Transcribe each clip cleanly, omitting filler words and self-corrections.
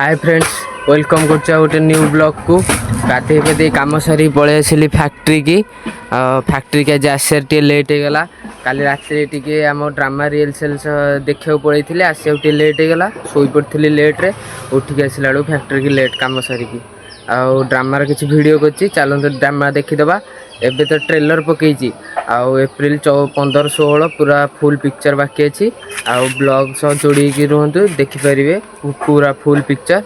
Hi friends welcome कर गोटे new blog को गाधे पाधे कम सारी पलि आसली फैक्ट्री की फैक्ट्री के आज आसार टे लेट होगा काली रात आम ड्रामा रिहर्सल देखा पड़े आसा लेट होगा शोई पड़ी लेट्रे उठिक आसला बेलू फैक्ट्री की लेट कम सारिकी आउ ड्रामार किसी वीडियो कर चलते ड्रामा देखीदबा एबे तो ट्रेलर पकई आउ एप्रिल 15-16 पूरा फुल पिक्चर बाकी अच्छी आउ ब्लॉग सह जोड़ी रुहतु देखिपारे पूरा full picture.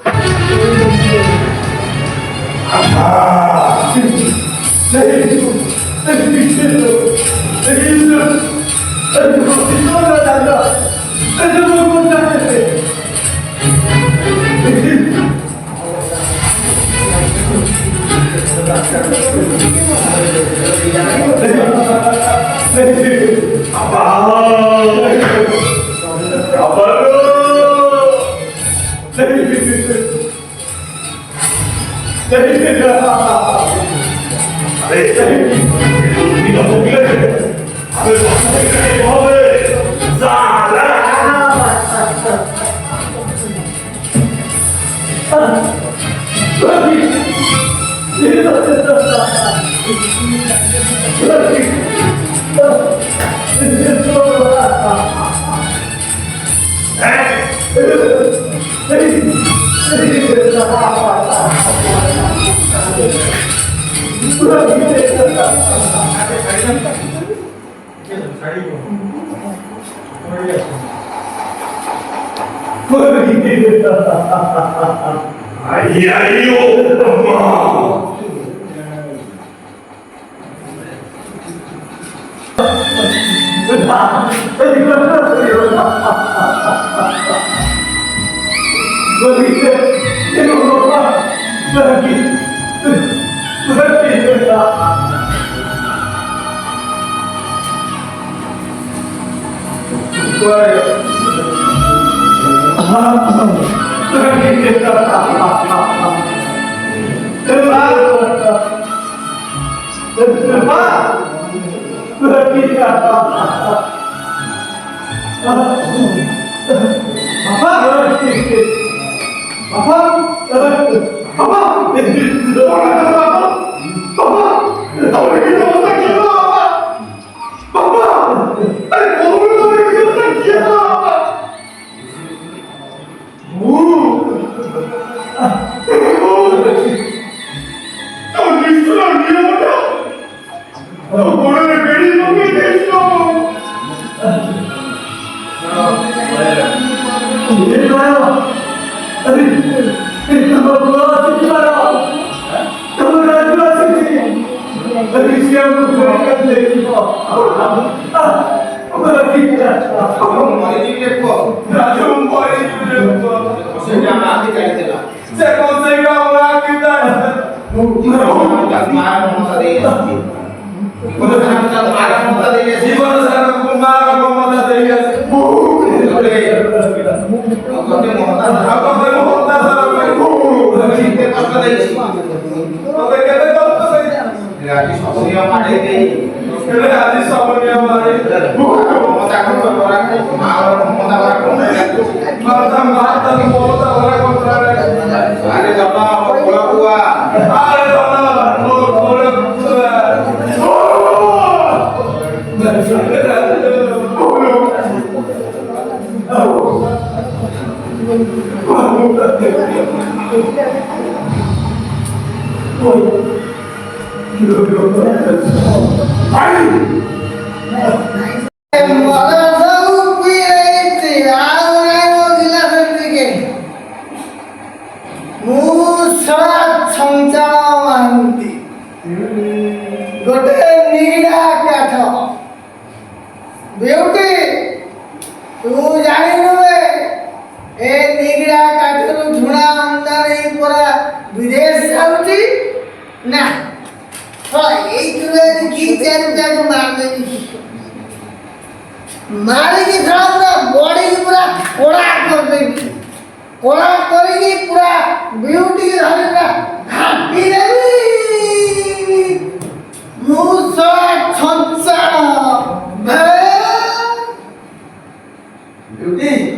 Beauty,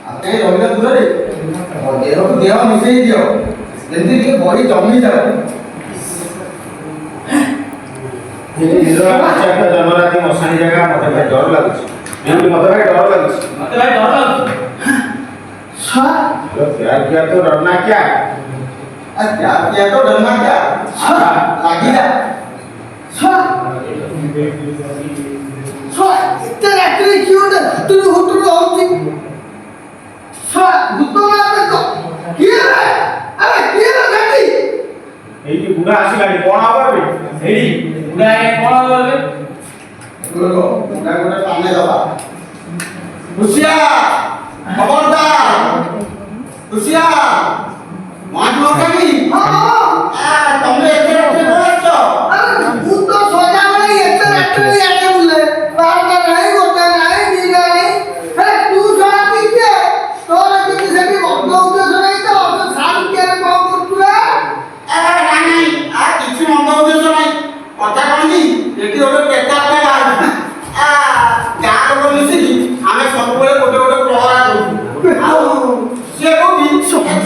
apa yang देह मिसेई दियो जेंति के बॉडी जमी जाए जन्मराती मशानी जगह मत भाई डर लाଗୁଛି मत भाई डर लाଗୁଛି मते भाई डर लाଗୁଛି प्यार किया तो डरना क्या प्यार किया तो डरना क्या लागी जा इतने रात्रि क्यों तू होटल होती भूत मारते तो किए रे अरे किए रे गाड़ी एई बुढ़ा आसिलानी कोन आबर बे एडी बुढ़ा ए कोन आबर बे बुढ़ा गोटे पाने दबा रुसिया खबरदार रुसिया मान लो कभी हां तुमने एते रात्रि बोलছো अरे भूत तो सोजा में एते रात्रि आके बोले बार का नहीं होता नहीं नीला नहीं अरे तू सोना पीते तोरा किसी से भी बंद उद्देश्य नहीं तो साल के रे कौन करतुला अरे नहीं आ किसी बंद उद्देश्य नहीं কথা কইনি এটি হলো পেটা পেটা গাঁ লোক মিশিকি আমি সবুলে গোটে গোটে প্রহরা করি আউ সে কোটি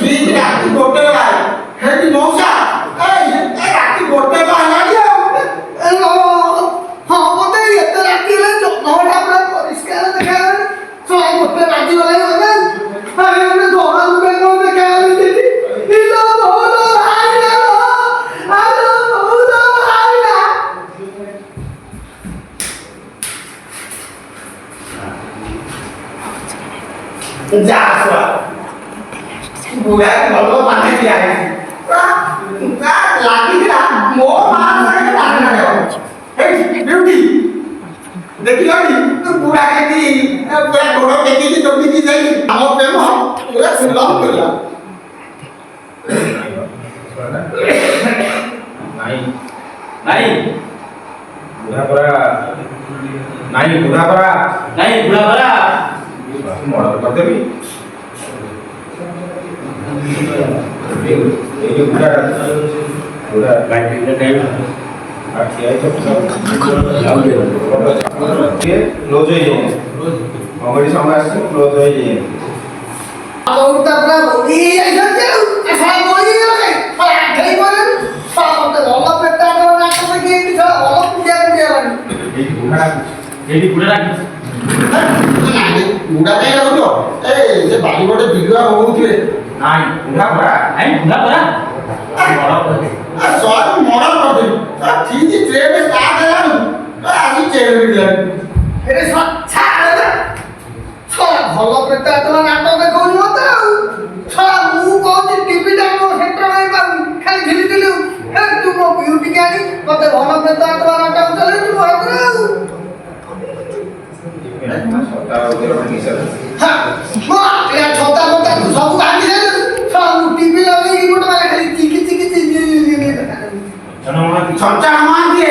ঠিক রাতি গোটে বেলা হেটি মৌসা এই রাতি গোটে বেলা লাগিও হ্যাঁ মতে এত রাতি হলে নটা পুরো পরিষ্কার দেখা যাবে সবাই গোটে রাতি বেলা হবে আমি আমরা ধরা লুকে কোন দেখা যাবে দেখি ইলো বলো আইলা আলো বলো আইলা যা আসা বুয়া বলো পানি দিয়া তা লাগি দিলা মো মা সাথে লাগি না এই বিউটি দেখি আমি তো বুয়া কেতি পুরা বড় কেতি কি জমি কি যাই আমার প্রেম পুরা সুলভ করিলা নাই নাই बुढ़ा परा नहीं बुढ़ा परा নাই বুড়া বড়া मर्डर कर देबी ये जो बुढ़ा बुढ़ा लाइट के टाइम आखिया तो के क्लोज हो जाए हमारी समय से क्लोज हो जाए और तबला बोली ऐसा क्यों ऐसा बोली लगे पर आखिरी बोले सामने वाला पेटा को नाक में के दिखा वाला पूजा पूजा वाली ये बुढ़ा এডি বুড়া बुढ़ा नहीं लगो तो ए जे बाली गोटे बिगुआ होउथिले नहीं बुढ़ा परा নাই বুড়া বড়া आ सॉरी मॉडल कर दे आ ठीक ट्रेन स्टार्ट है ना आजी चेल बिगला अरे सच्चा रे छोरा भलो पेटा तो नाटक देखौनी मत छोरा मु कहूची टीवी टा मो सेंटर में पाऊ खाली झिली दिलु ए तू मो ब्यूटी गानी मते भलो पेटा तो नाटक चले तू हातरा सता उधर नहीं सर हां मो या छोटा मोटा तू सब भागी दे सब टीवी लगे रिमोट वाला खाली चिकी चिकी चिकी जनमना की छोटा मान दिए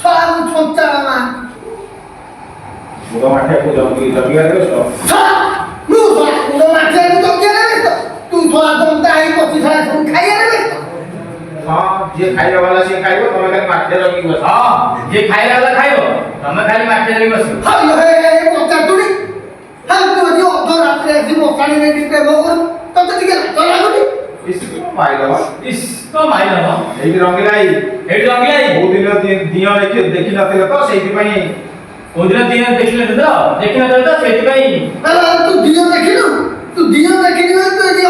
सब छोटा मान बुढ़ा माठे को जब जब यार दो मु तो माथे तो के रे तो तू थोड़ा दम दाई पची सारा सब खाई रे हां जे खाइला वाला से खाइबो तमे खाली माठे रखी बस हां जे खाइला वाला खाइबो तमे खाली माटे रे बस हाय हे पचा तुनी हां तू जो तो रात रे जीवो पानी में दीपे मोर तो ଟିକେ ଚଲା ଗୁଟି इसको माइला इस तो माइला हो एई रंगीलाई एडी रंगीलाई बहुत दिन दिया देखि नथिले तो सेहि पई ओदिन दिन देखिले तो सेति पई तू दियो देखिलु तू दियो देखिलु तो ये